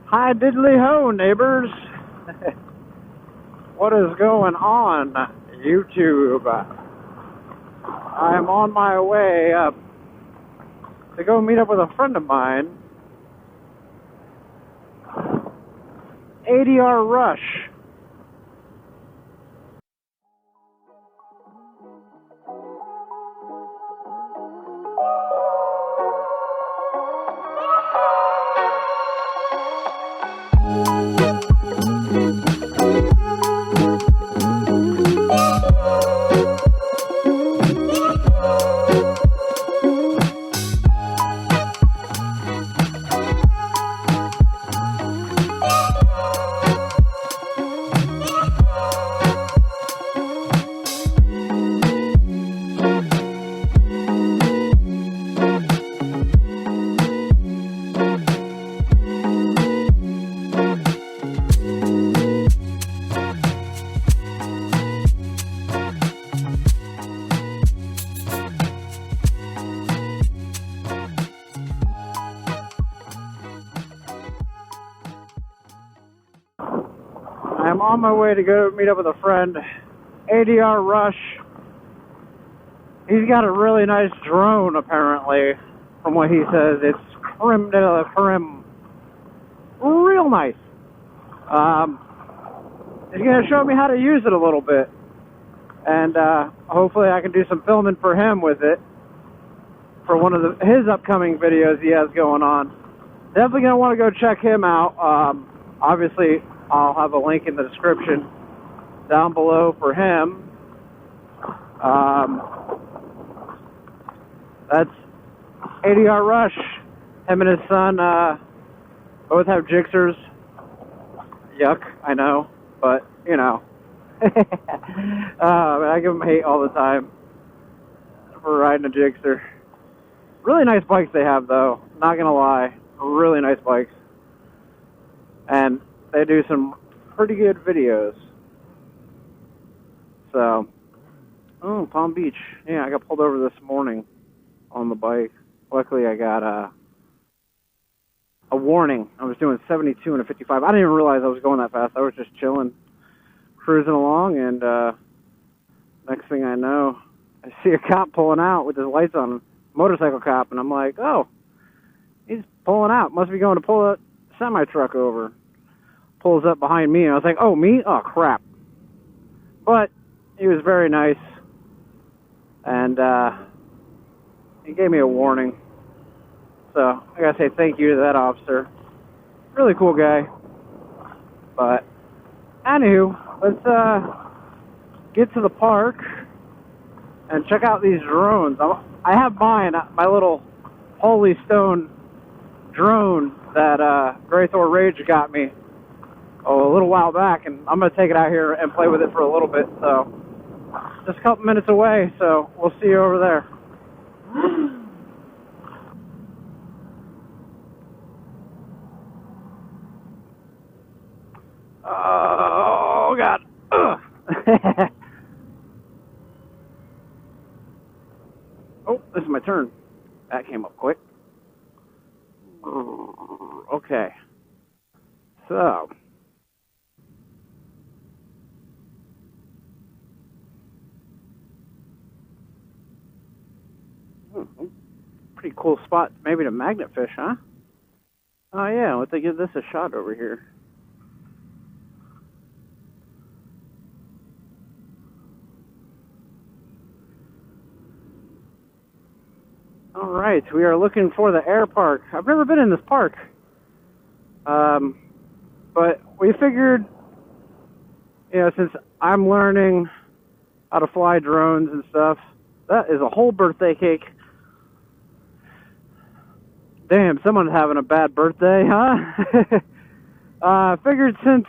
Hi diddly ho, neighbors. What is going on, YouTube? I'm on my way up to go meet up with a friend of mine. ADR Rush. I'm on my way to go meet up with a friend. ADR Rush. He's got a really nice drone, apparently, from what he says. It's creme de la creme. Real nice. He's going to show me how to use it a little bit. And hopefully I can do some filming for him with it for one of his upcoming videos he has going on. Definitely going to want to go check him out. Obviously, I'll have a link in the description down below for him. That's ADR Rush. Him and his son both have Jixers. Yuck, I know, but you know. I give them hate all the time for riding a Jixer. Really nice bikes they have, though. Not gonna lie, really nice bikes. And they do some pretty good videos. So, oh, Palm Beach. Yeah, I got pulled over this morning on the bike. Luckily, I got a warning. I was doing 72 and a 55. I didn't even realize I was going that fast. I was just chilling, cruising along, and next thing I know, I see a cop pulling out with his lights on, motorcycle cop, and I'm like, oh, he's pulling out. Must be going to pull a semi-truck over. Pulls up behind me, and I was like, oh, me? Oh, crap. But he was very nice, and he gave me a warning. So I gotta say thank you to that officer. Really cool guy. But anywho, let's get to the park and check out these drones. I have mine, my little Holy Stone drone that Gray Thor Rage got me a little while back, and I'm going to take it out here and play with it for a little bit. So just a couple minutes away, so we'll see you over there. Oh, God. Oh, this is my turn. That came up quick. Okay. So. Pretty cool spot, maybe to magnet fish, huh? Oh, yeah. Let's give this a shot over here. All right, we are looking for the air park. I've never been in this park, but we figured, you know, since I'm learning how to fly drones and stuff, that is a whole birthday cake. Damn, someone's having a bad birthday, huh? Figured since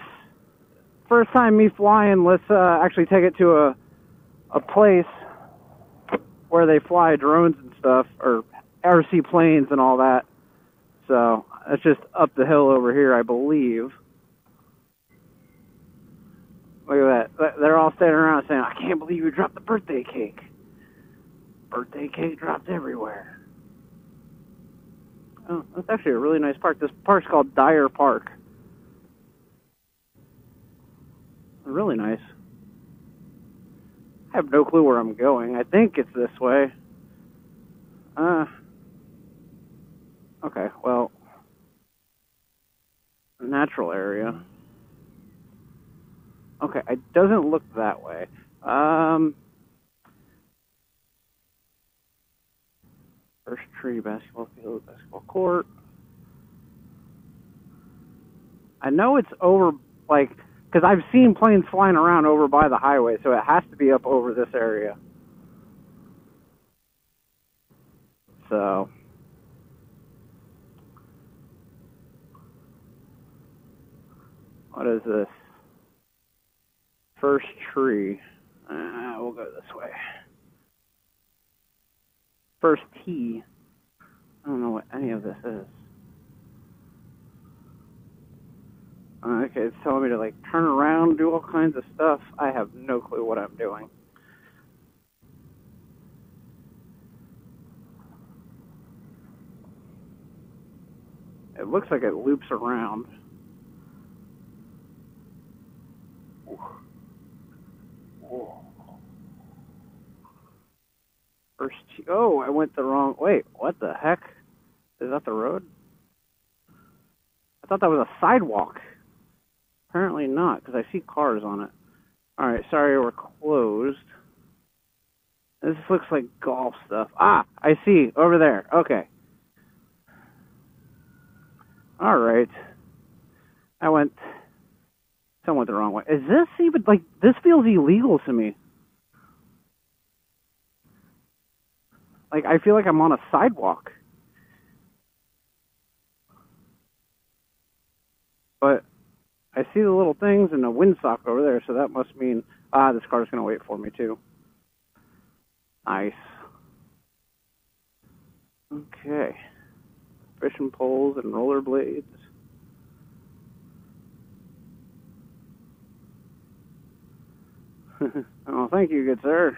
first time me flying, let's actually take it to a place where they fly drones and stuff, or RC planes and all that. So it's just up the hill over here, I believe. Look at that. They're all standing around saying, I can't believe you dropped the birthday cake. Birthday cake dropped everywhere. Oh, that's actually a really nice park. This park's called Dyer Park. Really nice. I have no clue where I'm going. I think it's this way. Okay, well, natural area. Okay, it doesn't look that way. First tree, basketball field, basketball court. I know it's over, like, because I've seen planes flying around over by the highway, so it has to be up over this area. So, what is this? First tree. We'll go this way. First tee. I don't know what any of this is. Okay, it's telling me to, like, turn around, do all kinds of stuff. I have no clue what I'm doing. It looks like it loops around. First tee. Oh, I went the wrong... Wait, what the heck? Is that the road? I thought that was a sidewalk. Apparently not, because I see cars on it. Alright, sorry, we're closed. This looks like golf stuff. Ah, I see, over there. Okay. Alright. I went somewhat the wrong way. Is this even, like, this feels illegal to me. Like, I feel like I'm on a sidewalk. But I see the little things and a windsock over there, so that must mean, this car's going to wait for me, too. Nice. Okay. Fishing poles and rollerblades. Oh, thank you, good sir.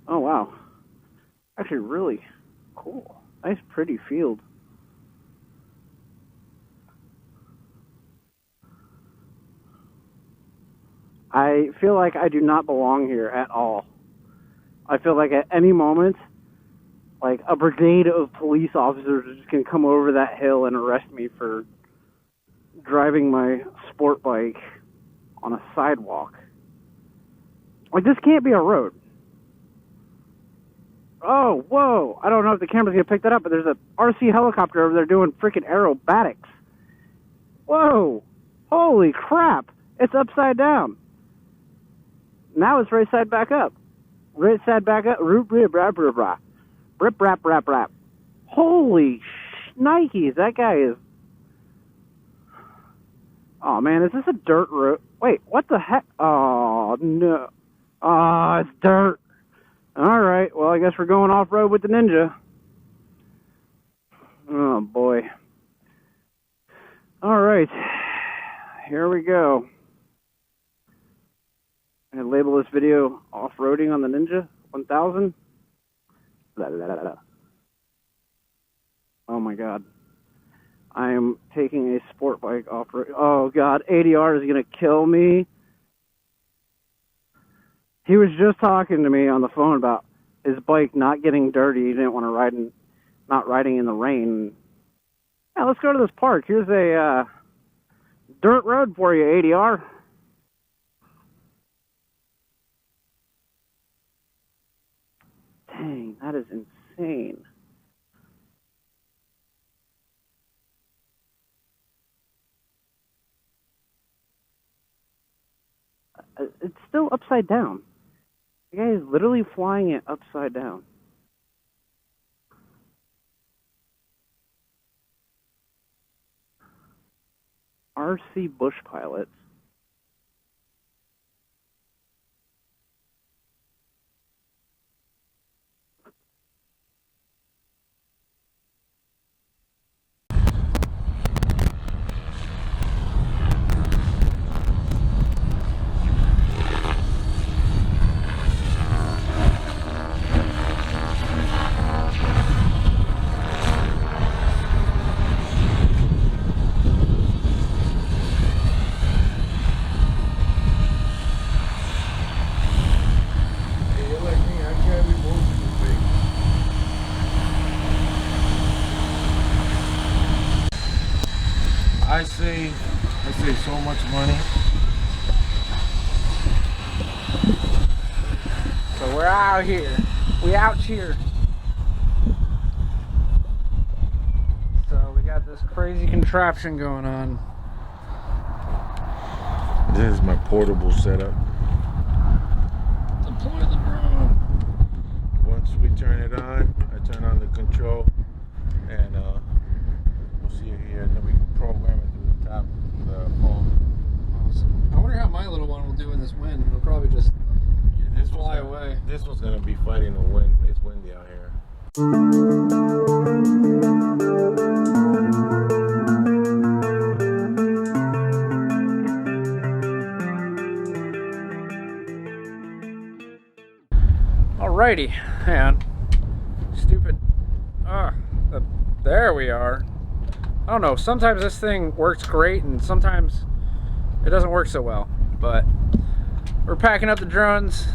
Oh, wow. Actually, really cool. Nice, pretty field. I feel like I do not belong here at all. I feel like at any moment, like, a brigade of police officers can come over that hill and arrest me for driving my sport bike on a sidewalk. Like, this can't be a road. Oh, whoa. I don't know if the camera's going to pick that up, but there's a RC helicopter over there doing freaking aerobatics. Whoa. Holy crap. It's upside down. Now it's right side back up. Right side back up. Rip, rap, rap, rap. Holy shnikes. That guy is... Oh, man, is this a dirt road? Wait, what the heck? Oh, no. Oh, it's dirt. All right, well, I guess we're going off-road with the Ninja. Oh, boy. All right, here we go. I'm going to label this video off-roading on the Ninja 1000. Oh, my God. I am taking a sport bike off-road. Oh, God, ADR is going to kill me. He was just talking to me on the phone about his bike not getting dirty. He didn't want to not riding in the rain. Yeah, let's go to this park. Here's a dirt road for you, ADR. Dang, that is insane. It's still upside down. The guy is literally flying it upside down. RC Bush Pilots. I save so much money. So we're out here. We out here. So we got this crazy contraption going on. This is my portable setup. Deploy the drone. Once we turn it on, I turn on the control, and we'll see it here. And then we can program it through the top of the phone. Awesome. I wonder how my little one will do in this wind. It'll probably just fly away. This one's gonna be fighting the wind. It's windy out here. Alrighty, and stupid. There we are. I don't know. Sometimes this thing works great, and sometimes it doesn't work so well. But we're packing up the drones.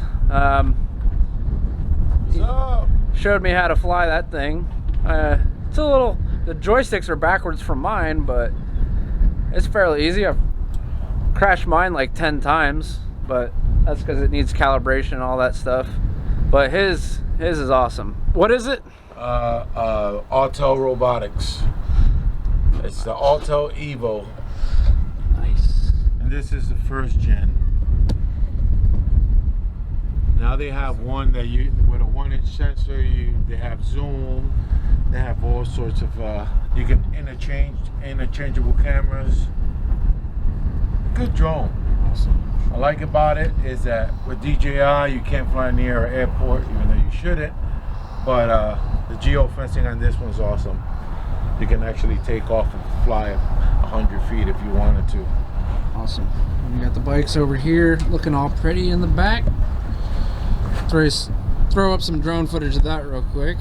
He showed me how to fly that thing. It's a little. The joysticks are backwards from mine, but it's fairly easy. I've crashed mine like 10 times, but that's because it needs calibration and all that stuff. But his is awesome. What is it? Auto Robotics. It's the Auto Evo. Nice. And this is the first gen. Now they have one that with a 1-inch sensor. They have zoom. They have all sorts of. You can interchangeable cameras. Good drone. Awesome. I like about it is that with DJI you can't fly near an airport, even though you shouldn't. But the geofencing on this one's awesome. You can actually take off and fly 100 feet if you wanted to. Awesome. We got the bikes over here looking all pretty in the back. Let's throw up some drone footage of that real quick.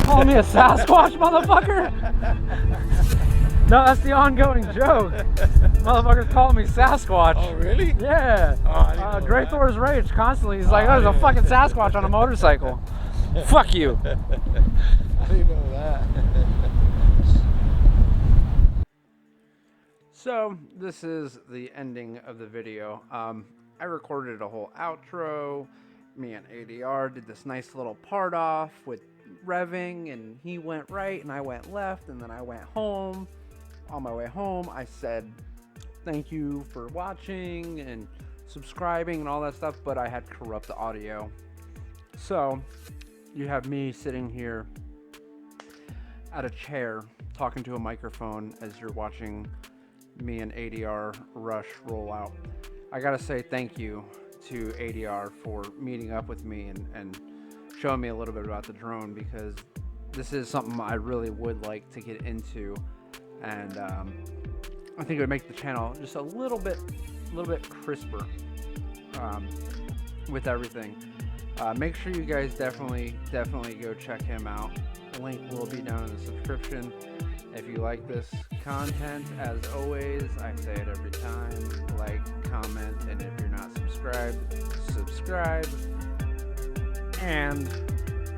Call me a Sasquatch, motherfucker? No, that's the ongoing joke. Motherfuckers calling me Sasquatch. Oh, really? Yeah. Oh, Great Thor's rage constantly. He's like, oh, there's a fucking Sasquatch on a motorcycle. Fuck you. I didn't know that. So, this is the ending of the video. I recorded a whole outro me and ADR did this nice little part off with revving, and he went right and I went left, and then I went home. On my way home, I said thank you for watching and subscribing and all that stuff, but I had corrupt audio. So you have me sitting here at a chair talking to a microphone as you're watching me and ADR rush roll out. I gotta say thank you to ADR for meeting up with me and showing me a little bit about the drone, because this is something I really would like to get into, and I think it would make the channel just a little bit crisper with everything. Make sure you guys definitely go check him out. The link will be down in the description. If you like this content, as always, I say it every time, like, comment, and if you're not subscribed, subscribe. And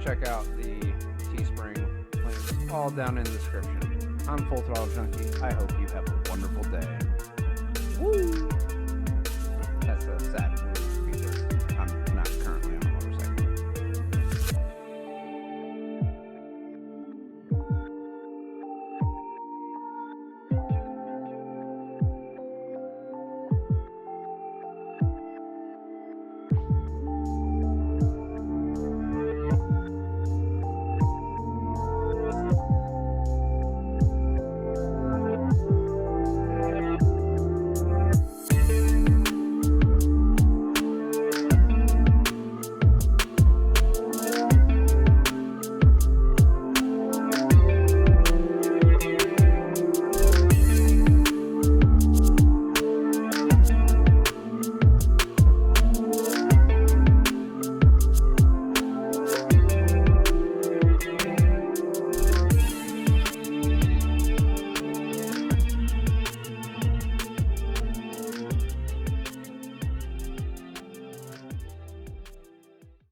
check out the Teespring links, all down in the description. I'm Full Throttle Junkie. I hope you have a wonderful day. Woo!